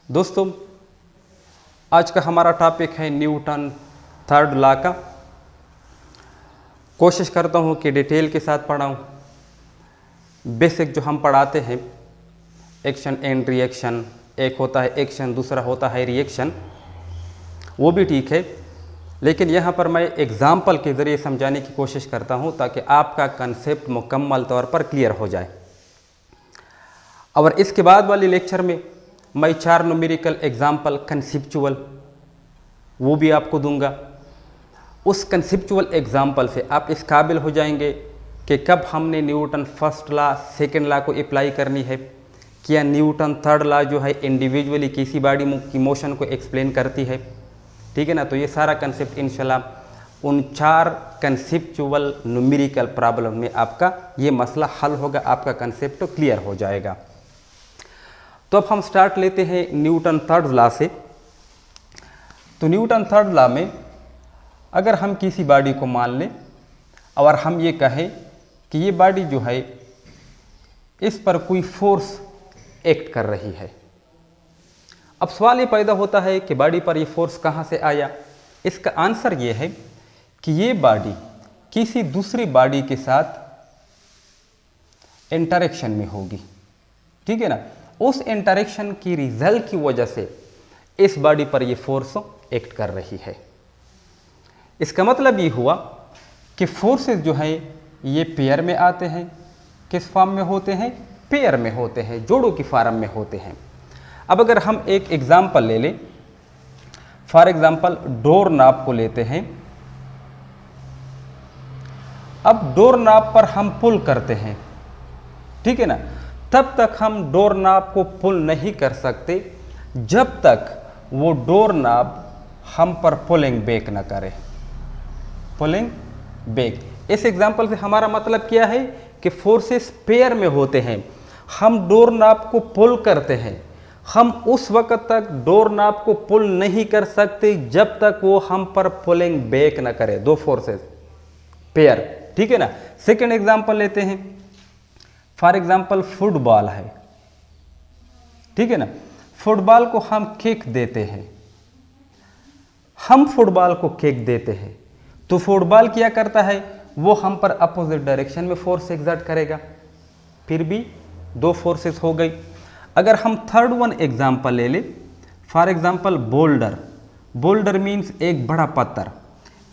दोस्तों, आज का हमारा टॉपिक है न्यूटन थर्ड लॉ का। कोशिश करता हूँ कि डिटेल के साथ पढ़ाऊँ। बेसिक जो हम पढ़ाते हैं, एक्शन एंड रिएक्शन, एक होता है एक्शन, दूसरा होता है रिएक्शन, वो भी ठीक है, लेकिन यहाँ पर मैं एग्जाम्पल के ज़रिए समझाने की कोशिश करता हूँ ताकि आपका कंसेप्ट मुकम्मल तौर पर क्लियर हो जाए। और इसके बाद वाले लेक्चर में मैं 4 न्यूमेरिकल एग्जाम्पल कंसेप्चुअल वो भी आपको दूंगा। उस कंसेप्चुअल एग्जाम्पल से आप इस काबिल हो जाएंगे कि कब हमने Newton first law second law को अप्लाई करनी है, क्या न्यूटन थर्ड लॉ जो है इंडिविजुअली किसी बॉडी की मोशन को एक्सप्लेन करती है। ठीक है ना। तो ये सारा कंसेप्ट इंशाल्लाह उन 4 कंसेप्चुअल न्यूमेरिकल प्रॉब्लम में आपका ये मसला हल होगा, आपका कंसेप्ट क्लियर हो जाएगा। तो अब हम स्टार्ट लेते हैं न्यूटन थर्ड लॉ से। तो न्यूटन थर्ड लॉ में अगर हम किसी बॉडी को मान लें और हम ये कहें कि ये बॉडी जो है इस पर कोई फोर्स एक्ट कर रही है, अब सवाल ये पैदा होता है कि बॉडी पर ये फोर्स कहाँ से आया। इसका आंसर ये है कि ये बॉडी किसी दूसरी बॉडी के साथ इंटरेक्शन में होगी। ठीक है ना। उस इंटरेक्शन की रिजल्ट की वजह से इस बॉडी पर ये फोर्स एक्ट कर रही है। इसका मतलब ये हुआ कि फोर्सेस जो है ये पेयर में आते हैं। किस फॉर्म में होते हैं? पेयर में होते हैं, जोड़ों की फॉर्म में होते हैं। अब अगर हम एक एग्जाम्पल ले लें, फॉर एग्जाम्पल डोर नॉब को लेते हैं। अब डोर नॉब पर हम पुल करते हैं, ठीक है ना। तब तक हम डोर नॉब को पुल नहीं कर सकते जब तक वो डोर नॉब हम पर पुलिंग बैक ना करे। पुलिंग बैक, इस एग्जाम्पल से हमारा मतलब क्या है कि फोर्सेस पेयर में होते हैं। हम डोर नॉब को पुल करते हैं, हम उस वक्त तक डोर नॉब को पुल नहीं कर सकते जब तक वो हम पर पुलिंग बैक ना करे। दो फोर्सेस पेयर, ठीक है ना। सेकेंड एग्जाम्पल लेते हैं, फॉर एग्जाम्पल फुटबॉल है, ठीक है ना। फुटबॉल को हम किक देते हैं, हम फुटबॉल को किक देते हैं तो फुटबॉल क्या करता है, वो हम पर अपोजिट डायरेक्शन में फोर्स एग्जर्ट करेगा। फिर भी 2 फोर्सेस हो गई। अगर हम थर्ड वन एग्जाम्पल ले ले, for example boulder. Boulder means एक बड़ा पत्थर।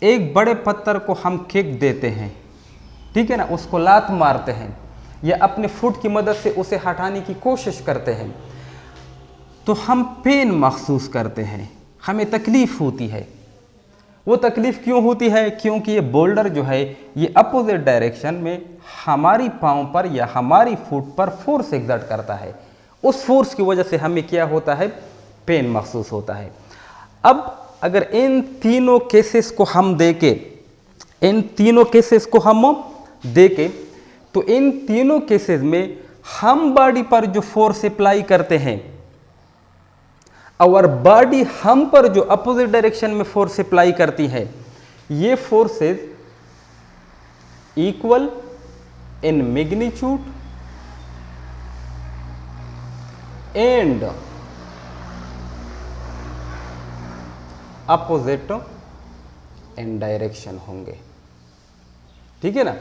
एक बड़े पत्थर को हम किक देते हैं, ठीक है ना, उसको लात मारते हैं या अपने फुट की मदद से उसे हटाने की कोशिश करते हैं तो हम पेन महसूस करते हैं, हमें तकलीफ होती है। वो तकलीफ क्यों होती है? क्योंकि ये बोल्डर जो है ये अपोजिट डायरेक्शन में हमारी पाँव पर या हमारी फुट पर फोर्स एग्जर्ट करता है। उस फोर्स की वजह से हमें क्या होता है? पेन महसूस होता है। अब अगर इन तीनों केसेस को हम देखें, तो इन तीनों केसेस में हम बॉडी पर जो फोर्स अप्लाई करते हैं और बॉडी हम पर जो अपोजिट डायरेक्शन में फोर्स अप्लाई करती है, ये forces equal in magnitude and opposite in direction होंगे। ठीक है ना।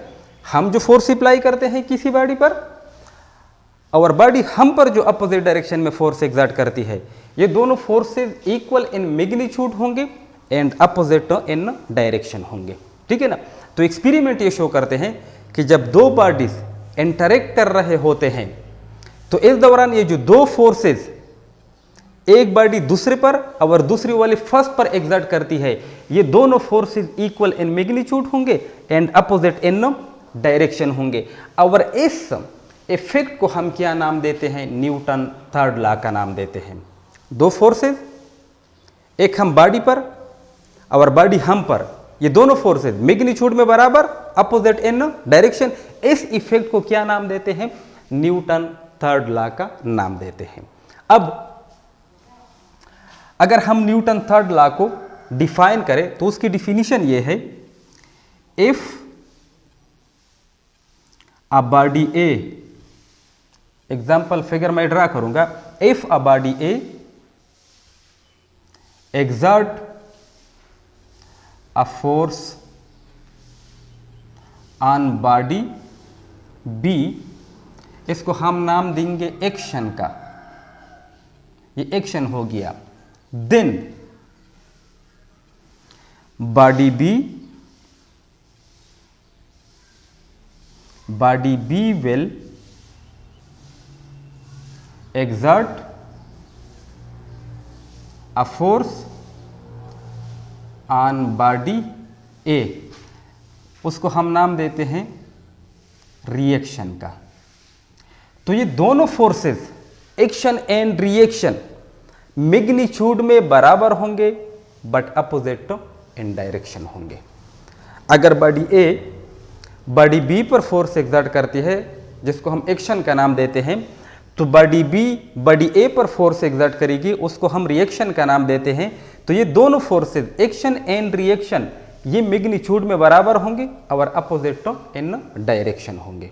हम जो फोर्स अप्लाई करते हैं किसी बॉडी पर और बॉडी हम पर जो अपोजिट डायरेक्शन में फोर्स एग्जर्ट करती है, ये दोनों फोर्सेस इक्वल इन मैग्नीट्यूड होंगे एंड अपोजिट इन डायरेक्शन होंगे। ठीक है ना। तो एक्सपेरिमेंट ये शो करते हैं कि जब 2 बॉडीज इंटरेक्ट कर रहे होते हैं तो इस दौरान ये जो 2 फोर्सेस, एक बॉडी दूसरे पर और दूसरी वाली फर्स्ट पर एग्जर्ट करती है, ये दोनों फोर्सेस इक्वल इन मैग्नीट्यूड होंगे एंड अपोजिट इन डायरेक्शन होंगे। और इस इफेक्ट को हम क्या नाम देते हैं? न्यूटन थर्ड लॉ का नाम देते हैं। 2 फोर्सेस, एक हम बॉडी पर और बॉडी हम पर, ये दोनों फोर्सेस मैग्नीट्यूड में बराबर, अपोजिट इन डायरेक्शन। इस इफेक्ट को क्या नाम देते हैं? न्यूटन थर्ड लॉ का नाम देते हैं। अब अगर हम न्यूटन थर्ड लॉ को डिफाइन करें तो उसकी डिफिनीशन ये है, if a body A, example figure मैं ड्रा करूंगा, if a body A exert a force on body B, इसको हम नाम देंगे एक्शन का, ये एक्शन हो गया। Then body B will exert a force on body A, उसको हम नाम देते हैं रिएक्शन का। तो ये दोनों forces action and reaction magnitude में बराबर होंगे बट अपोजिट इन डायरेक्शन होंगे। अगर बॉडी ए बॉडी बी पर फोर्स एक्सर्ट करती है जिसको हम एक्शन का नाम देते हैं, तो बॉडी बी बॉडी ए पर फोर्स एक्सर्ट करेगी, उसको हम रिएक्शन का नाम देते हैं। तो ये दोनों फोर्सेस एक्शन एंड रिएक्शन ये मैग्नीट्यूड में बराबर होंगे और अपोजिट इन डायरेक्शन होंगे।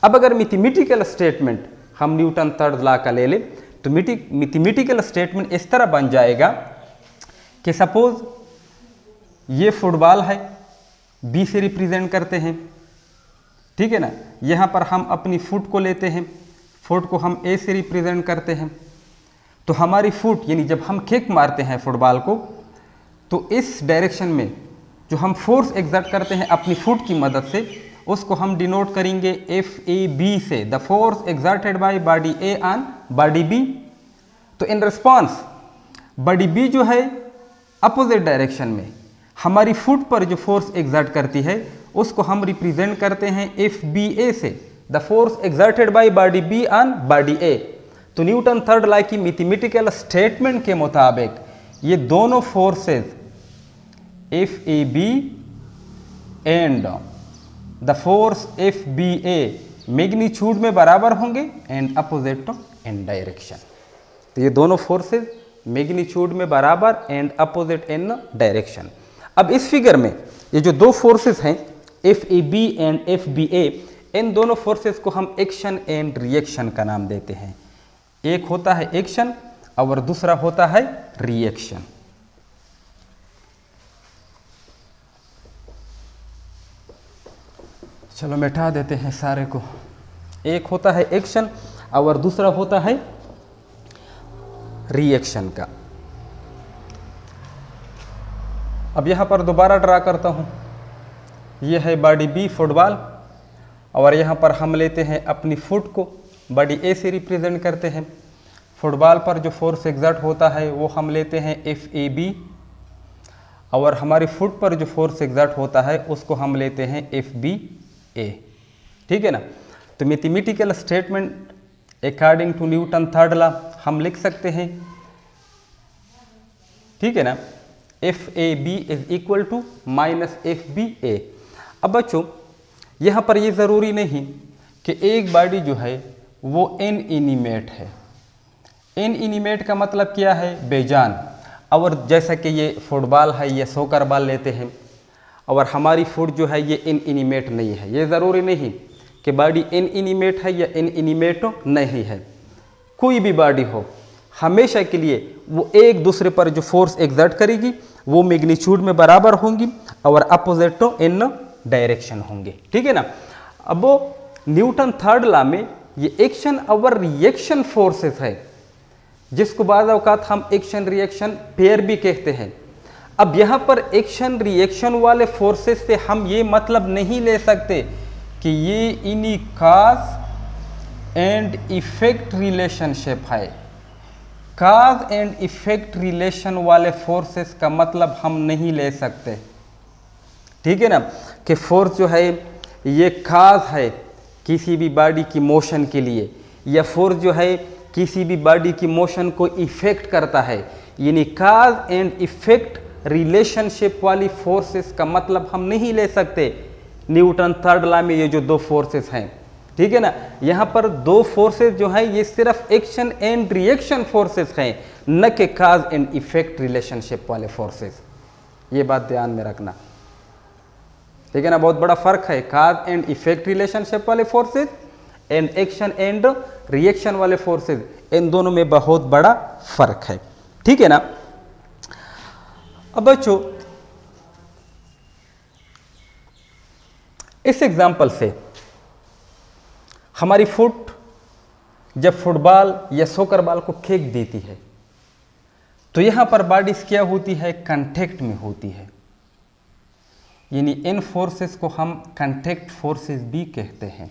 अब अगर मैथमेटिकल स्टेटमेंट हम न्यूटन थर्ड लॉ का ले लें तो मैथमेटिकल स्टेटमेंट इस तरह बन जाएगा कि सपोज ये फुटबॉल है, बी से रिप्रेजेंट करते हैं, ठीक है ना। यहाँ पर हम अपनी फुट को लेते हैं, फुट को हम ए से रिप्रेजेंट करते हैं। तो हमारी फुट यानी जब हम किक मारते हैं फुटबॉल को, तो इस डायरेक्शन में जो हम फोर्स एक्सर्ट करते हैं अपनी फुट की मदद से, उसको हम डिनोट करेंगे FAB से, the force exerted by body A on body B. तो इन रिस्पॉन्स बॉडी बी जो है अपोजिट डायरेक्शन में हमारी फुट पर जो फोर्स एक्सर्ट करती है उसको हम रिप्रेजेंट करते हैं FBA से, the force exerted by body B on body A. तो न्यूटन थर्ड लॉ की मैथमेटिकल स्टेटमेंट के मुताबिक ये दोनों forces FAB and the force FBA magnitude में बराबर होंगे एंड अपोजिट इन डायरेक्शन। तो ये दोनों फोर्सेस मैग्नीट्यूड में बराबर एंड अपोजिट इन डायरेक्शन। अब इस फिगर में ये जो दो फोर्सेस हैं FAB एंड FBA, इन दोनों फोर्सेस को हम एक्शन एंड रिएक्शन का नाम देते हैं। एक होता है एक्शन और दूसरा होता है रिएक्शन। चलो मिटा देते हैं सारे को। एक होता है एक्शन और दूसरा होता है रिएक्शन का। अब यहाँ पर दोबारा ड्रा करता हूँ। ये है बॉडी बी फुटबॉल और यहाँ पर हम लेते हैं अपनी फुट को, बॉडी ए से रिप्रेजेंट करते हैं। फुटबॉल पर जो फोर्स एक्सर्ट होता है वो हम लेते हैं FAB और हमारी फुट पर जो फोर्स एक्सर्ट होता है उसको हम लेते हैं FBA, ठीक है ना। तो mathematical statement according to Newton third law हम लिख सकते हैं, ठीक है ना, FAB is equal to minus FBA। अब बच्चों यहाँ पर ये ज़रूरी नहीं कि एक बॉडी जो है वो इनएनिमेट है। इनएनिमेट का मतलब क्या है? बेजान। और जैसा कि ये फुटबॉल है या सॉकर बॉल लेते हैं और हमारी फुट जो है ये इनएनिमेट नहीं है। ये ज़रूरी नहीं कि बॉडी इनएनिमेट है या इनएनिमेट नहीं है। कोई भी बॉडी हो हमेशा के लिए वो एक दूसरे पर जो फोर्स एक्सर्ट करेगी वो मैग्नीट्यूड में बराबर होंगी और अपोजिट इन डायरेक्शन होंगे, ठीक है ना। अब वो न्यूटन थर्ड लॉ में ये एक्शन और रिएक्शन फोर्सेस है जिसको बाज़ औक़ात हम एक्शन रिएक्शन पेयर भी कहते हैं। अब यहाँ पर एक्शन रिएक्शन वाले फोर्सेस से हम ये मतलब नहीं ले सकते कि ये इन्हीं काज एंड इफेक्ट रिलेशनशिप है। काज एंड इफेक्ट रिलेशन वाले फोर्सेस का मतलब हम नहीं ले सकते, ठीक है ना, कि फोर्स जो है ये काज है किसी भी बॉडी की मोशन के लिए या फोर्स जो है किसी भी बॉडी की मोशन को इफेक्ट करता है। यानी काज एंड इफेक्ट रिलेशनशिप वाली फोर्सेस का मतलब हम नहीं ले सकते न्यूटन थर्ड लॉ में ये जो दो फोर्सेस हैं, ठीक है ना। यहाँ पर दो फोर्सेस जो हैं ये सिर्फ एक्शन एंड रिएक्शन फोर्सेस हैं, न कि काज एंड इफेक्ट रिलेशनशिप वाले फोर्सेस। ये बात ध्यान में रखना, ठीक है ना। बहुत बड़ा फर्क है काज एंड इफेक्ट रिलेशनशिप वाले forces and action and reaction वाले फोर्सेस, इन दोनों में बहुत बड़ा फर्क है, ठीक है ना। अब बच्चों इस एग्जाम्पल से हमारी फुट जब फुटबॉल या सॉकर बॉल को फेंक देती है तो यहां पर बॉडीज क्या होती है, कांटेक्ट में होती है, यानी इन फोर्सेस को हम कांटेक्ट फोर्सेस भी कहते हैं।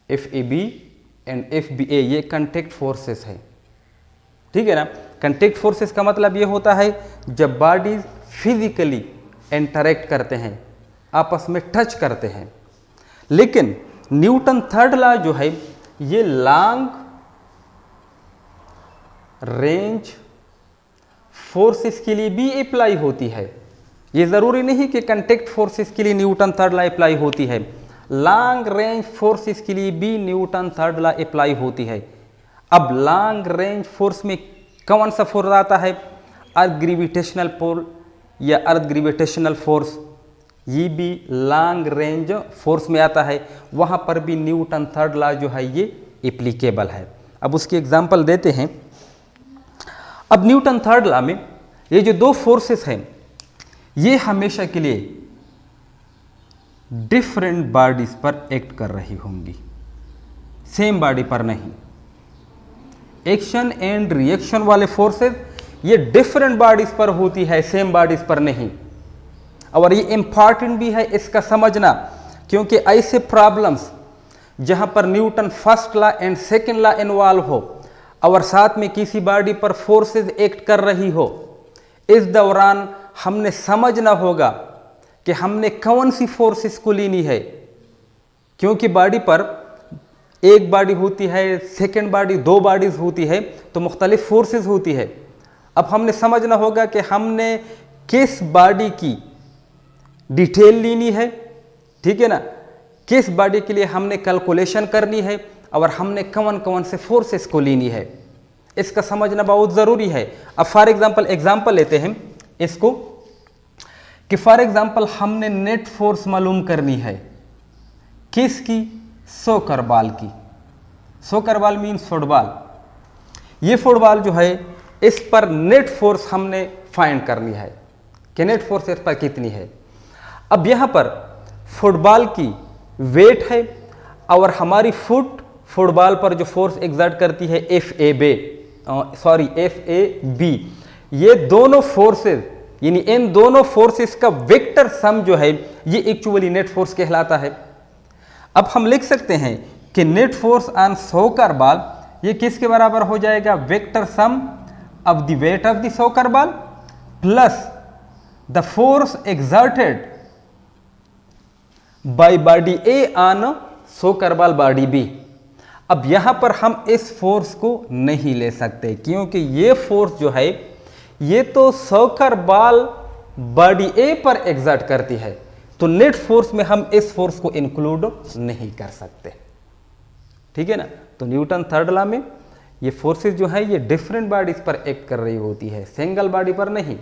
FAB एंड FBA ये कांटेक्ट फोर्सेस है, ठीक है ना। कांटेक्ट फोर्सेस का मतलब ये होता है जब बॉडीज फिजिकली इंटरेक्ट करते हैं, आपस में टच करते हैं। लेकिन न्यूटन थर्ड लॉ जो है ये लॉन्ग रेंज फोर्सेस के लिए भी अप्लाई होती है। ये जरूरी नहीं कि कांटेक्ट फोर्सेस के लिए न्यूटन थर्ड लॉ अप्लाई होती है, लॉन्ग रेंज फोर्सेस के लिए भी न्यूटन थर्ड लॉ अप्लाई होती है। अब लॉन्ग रेंज फोर्स में कौन सा फोर्स आता है, अर्थ ग्रेविटेशनल पुल या अर्थ ग्रेविटेशनल फोर्स, ये भी लॉन्ग रेंज फोर्स में आता है। वहां पर भी न्यूटन थर्ड लॉ जो है ये एप्लीकेबल है। अब उसकी एग्जांपल देते हैं। अब न्यूटन थर्ड लॉ में ये जो दो फोर्सेस हैं ये हमेशा के लिए डिफरेंट बॉडीज पर एक्ट कर रही होंगी, सेम बॉडी पर नहीं। एक्शन एंड रिएक्शन वाले फोर्सेस ये डिफरेंट बॉडीज पर होती है, सेम बॉडीज पर नहीं। और ये इंपॉर्टेंट भी है इसका समझना, क्योंकि ऐसे प्रॉब्लम्स जहां पर Newton first law and second law involve हो और साथ में किसी बॉडी पर फोर्सेस एक्ट कर रही हो, इस दौरान हमने समझना होगा कि हमने कौन सी फोर्सेस को लेनी है। क्योंकि बॉडी पर एक बॉडी होती है, सेकंड बॉडी, दो बॉडीज होती है, तो मुख्तलिफ फोर्सेस होती है। अब हमने समझना होगा कि हमने किस बॉडी की डिटेल लेनी है, ठीक है ना, किस बॉडी के लिए हमने कैलकुलेशन करनी है और हमने कौन कौन से फोर्सेस को लेनी है, इसका समझना बहुत ज़रूरी है। अब फॉर एग्जांपल लेते हैं इसको कि फॉर एग्जांपल हमने नेट फोर्स मालूम करनी है, किसकी, सॉकर बॉल की। Soccer ball means football. ये फुटबॉल जो है इस पर नेट फोर्स हमने फाइंड करनी है कि नेट फोर्स इस पर कितनी है। अब यहाँ पर फुटबॉल की वेट है और हमारी फुट फुटबॉल पर जो फोर्स एग्जर्ट करती है FAB, ये दोनों फोर्सेस यानी इन दोनों फोर्सेस का वेक्टर सम जो है ये एक्चुअली नेट फोर्स कहलाता है। अब हम लिख सकते हैं कि net force on soccer ball ये किसके बराबर हो जाएगा, vector sum of the weight of the soccer ball plus the force exerted by body A on soccer ball body B। अब यहां पर हम इस फोर्स को नहीं ले सकते, क्योंकि ये फोर्स जो है ये तो सॉकर बॉल बॉडी A पर एग्जर्ट करती है, तो नेट फोर्स में हम इस फोर्स को इंक्लूड नहीं कर सकते, ठीक है ना। तो न्यूटन थर्ड लॉ में ये फोर्सेस जो है ये डिफरेंट बॉडीज पर एक्ट कर रही होती है, सिंगल बॉडी पर नहीं।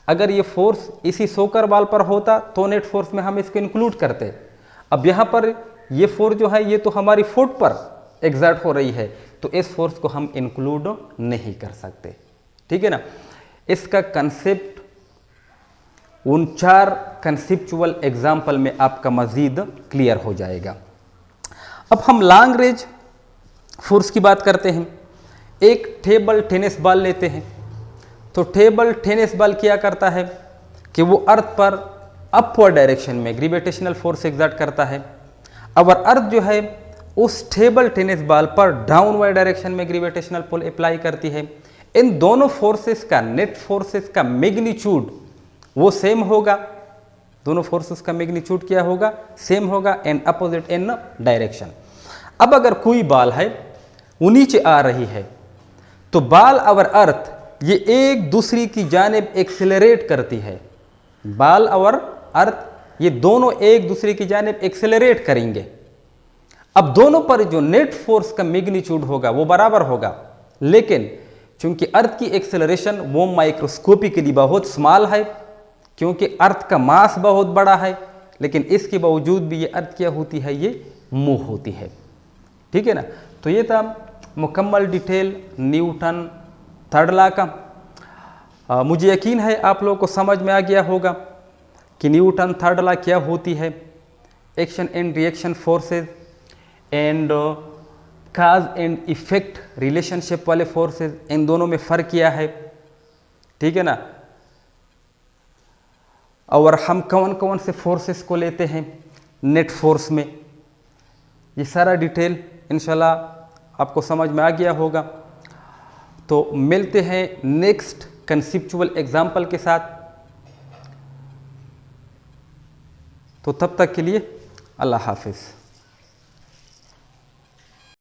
अगर ये फोर्स इसी सॉकर बॉल पर होता तो नेट फोर्स में हम इसको इंक्लूड करते। अब यहाँ पर ये फोर्स जो है ये तो हमारी फुट पर एग्जर्ट हो रही है, तो इस फोर्स को हम इंक्लूड नहीं कर सकते, ठीक है ना। इसका कंसेप्ट उन 4 कंसेप्चुअल एग्जाम्पल में आपका मजीद क्लियर हो जाएगा। अब हम लॉन्ग रेंज फोर्स की बात करते हैं। एक टेबल टेनिस बॉल लेते हैं, तो टेबल टेनिस बॉल क्या करता है कि वो अर्थ पर अपवर्ड डायरेक्शन में ग्रेविटेशनल फोर्स एग्जर्ट करता है, और अर्थ जो है उस टेबल टेनिस बॉल पर डाउनवर्ड डायरेक्शन में ग्रेविटेशनल पुल अप्लाई करती है। इन दोनों फोर्सेस का नेट फोर्सेस का मैग्नीट्यूड वो सेम होगा, दोनों फोर्सेस का मैग्नीट्यूड क्या होगा, सेम होगा, एंड अपोजिट इन डायरेक्शन। अब अगर कोई बॉल है वो नीचे आ रही है, तो बॉल और अर्थ ये एक दूसरी की जानिब एक्सेलरेट करती है। बॉल और अर्थ ये दोनों एक दूसरे की जानिब एक्सेलरेट करेंगे। अब दोनों पर जो नेट फोर्स का मैग्नीट्यूड होगा वो बराबर होगा, लेकिन चूंकि अर्थ की एक्सेलरेशन वो माइक्रोस्कोपिकली बहुत स्मॉल है, क्योंकि अर्थ का मास बहुत बड़ा है, लेकिन इसके बावजूद भी ये अर्थ क्या होती है, ये मूव होती है, ठीक है ना। तो ये था मुकम्मल डिटेल न्यूटन थर्ड लॉ का। मुझे यकीन है आप लोगों को समझ में आ गया होगा कि न्यूटन थर्ड लॉ क्या होती है, action and reaction forces and cause and effect relationship वाले फोर्सेस, इन दोनों में फ़र्क क्या है, ठीक है ना। और हम कौन कौन से फोर्सेस को लेते हैं नेट फोर्स में, ये सारा डिटेल इंशाल्लाह आपको समझ में आ गया होगा। तो मिलते हैं नेक्स्ट कंसेप्चुअल एग्जाम्पल के साथ, तो तब तक के लिए अल्लाह हाफिज़।